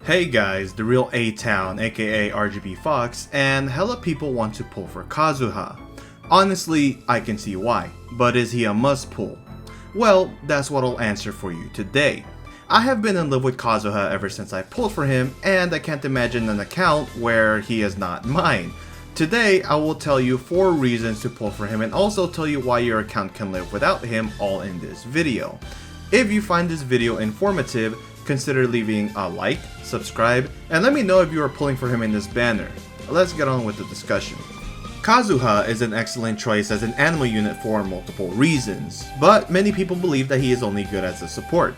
Hey guys, the real A-Town aka RGB Fox, and hella people want to pull for Kazuha. Honestly, I can see why, but is he a must pull? Well, that's what I'll answer for you today. I have been in love with Kazuha ever since I pulled for him, and I can't imagine an account where he is not mine. Today, I will tell you 4 reasons to pull for him and also tell you why your account can live without him, all in this video. If you find this video informative, consider leaving a like, subscribe, and let me know if you are pulling for him in this banner. Let's get on with the discussion. Kazuha is an excellent choice as an animal unit for multiple reasons, but many people believe that he is only good as a support.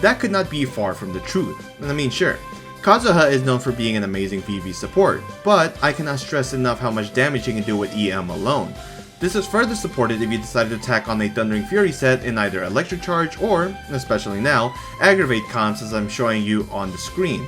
That could not be far from the truth. I mean, sure, Kazuha is known for being an amazing VV support, but I cannot stress enough how much damage he can do with EM alone. This is further supported if you decide to attack on a Thundering Fury set in either Electric Charge or, especially now, Aggravate comps as I'm showing you on the screen.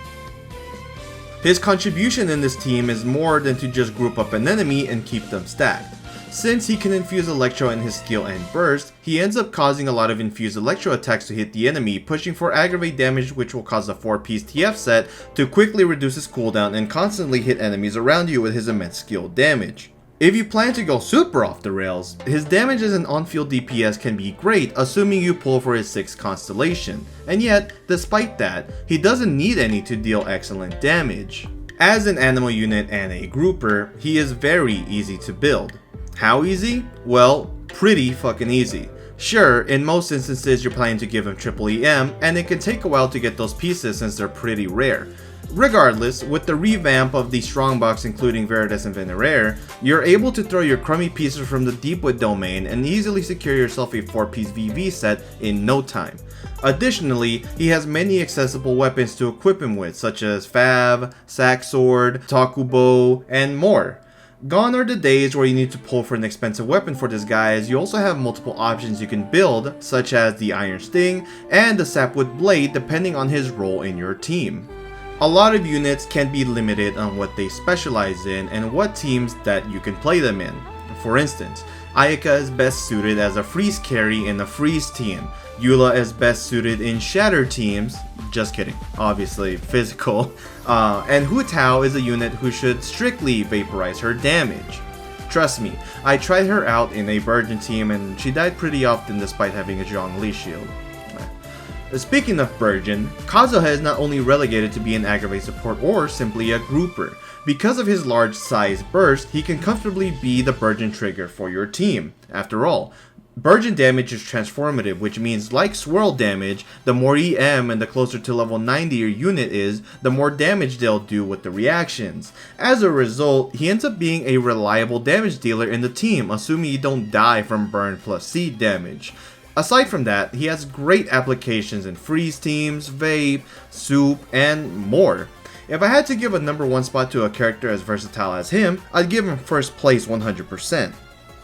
His contribution in this team is more than to just group up an enemy and keep them stacked. Since he can infuse Electro in his skill and burst, he ends up causing a lot of infused Electro attacks to hit the enemy, pushing for aggravate damage which will cause a 4-piece TF set to quickly reduce his cooldown and constantly hit enemies around you with his immense skill damage. If you plan to go super off the rails, his damage as an on-field DPS can be great assuming you pull for his 6th constellation, and yet, despite that, he doesn't need any to deal excellent damage. As an animal unit and a grouper, he is very easy to build. How easy? Well, pretty fucking easy. Sure, in most instances you're planning to give him triple EM, and it can take a while to get those pieces since they're pretty rare. Regardless, with the revamp of the strongbox including Veritas and Veneraire, you're able to throw your crummy pieces from the Deepwood domain and easily secure yourself a 4-piece VV set in no time. Additionally, he has many accessible weapons to equip him with, such as Fav, Sack Sword, Takubo, and more. Gone are the days where you need to pull for an expensive weapon for this guy, as you also have multiple options you can build, such as the Iron Sting and the Sapwood Blade depending on his role in your team. A lot of units can be limited on what they specialize in and what teams that you can play them in. For instance, Ayaka is best suited as a freeze carry in a freeze team, Eula is best suited in shatter teams, just kidding, obviously physical, and Hu Tao is a unit who should strictly vaporize her damage. Trust me, I tried her out in a Virgin team and she died pretty often despite having a Zhongli shield. Speaking of Virgin, Kazuha is not only relegated to be an aggravate support or simply a grouper. Because of his large size burst, he can comfortably be the Virgin trigger for your team. After all, Virgin damage is transformative, which means like Swirl damage, the more EM and the closer to level 90 your unit is, the more damage they'll do with the reactions. As a result, he ends up being a reliable damage dealer in the team, assuming you don't die from burn plus seed damage. Aside from that, he has great applications in freeze teams, vape, soup, and more. If I had to give a number 1 spot to a character as versatile as him, I'd give him first place 100%.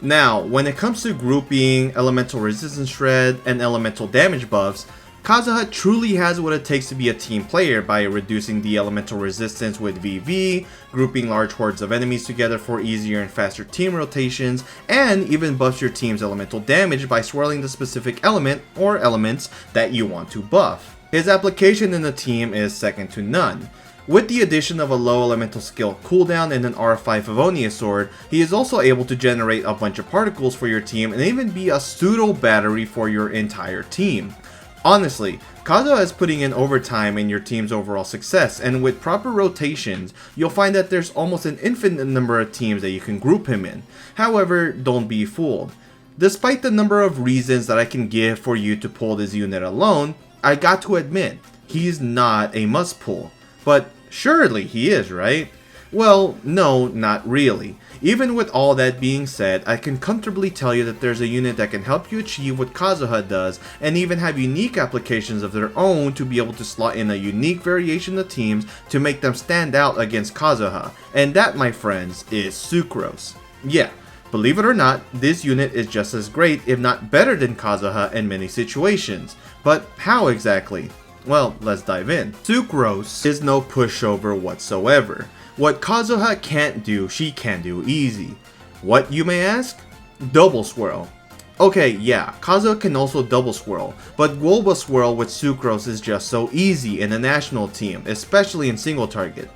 Now, when it comes to grouping, elemental resistance shred, and elemental damage buffs, Kazuha truly has what it takes to be a team player by reducing the elemental resistance with VV, grouping large hordes of enemies together for easier and faster team rotations, and even buffs your team's elemental damage by swirling the specific element or elements that you want to buff. His application in the team is second to none. With the addition of a low elemental skill cooldown and an R5 Favonius sword, he is also able to generate a bunch of particles for your team and even be a pseudo battery for your entire team. Honestly, Kazuha is putting in overtime in your team's overall success, and with proper rotations, you'll find that there's almost an infinite number of teams that you can group him in. However, don't be fooled. Despite the number of reasons that I can give for you to pull this unit alone, I got to admit, he's not a must pull. But surely he is, right? Well, no, not really. Even with all that being said, I can comfortably tell you that there's a unit that can help you achieve what Kazuha does, and even have unique applications of their own to be able to slot in a unique variation of teams to make them stand out against Kazuha. And that, my friends, is Sucrose. Yeah, believe it or not, this unit is just as great, if not better than Kazuha in many situations. But how exactly? Well, let's dive in. Sucrose is no pushover whatsoever. What Kazuha can't do, she can do easy. What, you may ask? Double Swirl. Okay, yeah, Kazuha can also double swirl, but Guoba swirl with Sucrose is just so easy in a national team, especially in single target.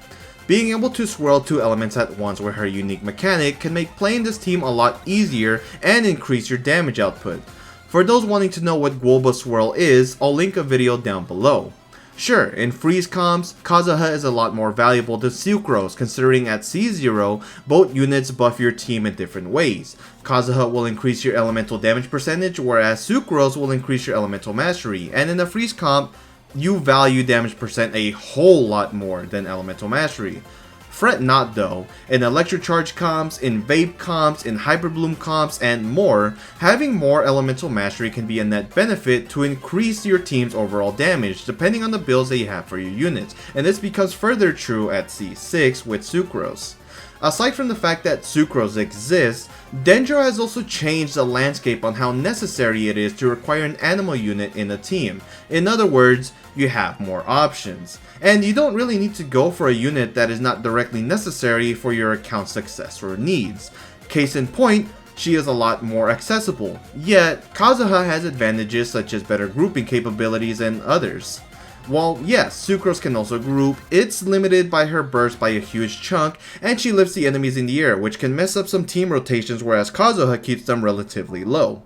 Being able to swirl 2 elements at once with her unique mechanic can make playing this team a lot easier and increase your damage output. For those wanting to know what Guoba swirl is, I'll link a video down below. Sure, in freeze comps, Kazuha is a lot more valuable than Sucrose, considering at C0, both units buff your team in different ways. Kazuha will increase your elemental damage percentage, whereas Sucrose will increase your elemental mastery, and in a freeze comp, you value damage percent a whole lot more than elemental mastery. Fret not though, in electric charge comps, in vape comps, in hyper bloom comps, and more, having more elemental mastery can be a net benefit to increase your team's overall damage depending on the builds that you have for your units, and this becomes further true at C6 with Sucrose. Aside from the fact that Sucrose exists, Dendro has also changed the landscape on how necessary it is to require an animal unit in a team. In other words, you have more options. And you don't really need to go for a unit that is not directly necessary for your account's success or needs. Case in point, she is a lot more accessible. Yet, Kazuha has advantages such as better grouping capabilities and others. While yes, Sucrose can also group, it's limited by her burst by a huge chunk, and she lifts the enemies in the air, which can mess up some team rotations, whereas Kazuha keeps them relatively low.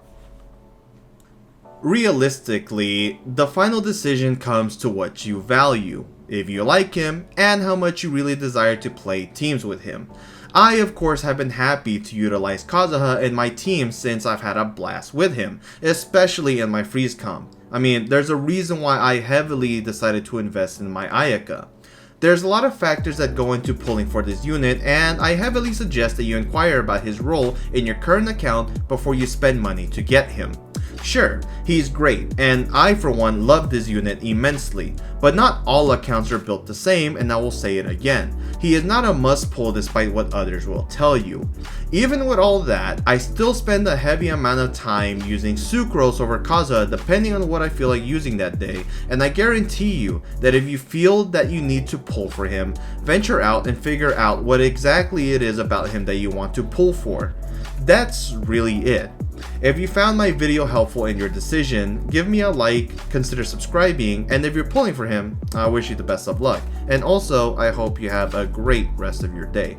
Realistically, the final decision comes to what you value, if you like him, and how much you really desire to play teams with him. I of course have been happy to utilize Kazuha in my team since I've had a blast with him, especially in my freeze comp. I mean, there's a reason why I heavily decided to invest in my Ayaka. There's a lot of factors that go into pulling for this unit, and I heavily suggest that you inquire about his role in your current account before you spend money to get him. Sure, he's great, and I for one love this unit immensely, but not all accounts are built the same, and I will say it again. He is not a must pull despite what others will tell you. Even with all that, I still spend a heavy amount of time using Sucrose over Kazuha depending on what I feel like using that day, and I guarantee you that if you feel that you need to pull for him, venture out and figure out what exactly it is about him that you want to pull for. That's really it. If you found my video helpful in your decision, give me a like, consider subscribing, and if you're pulling for him, I wish you the best of luck. And also, I hope you have a great rest of your day.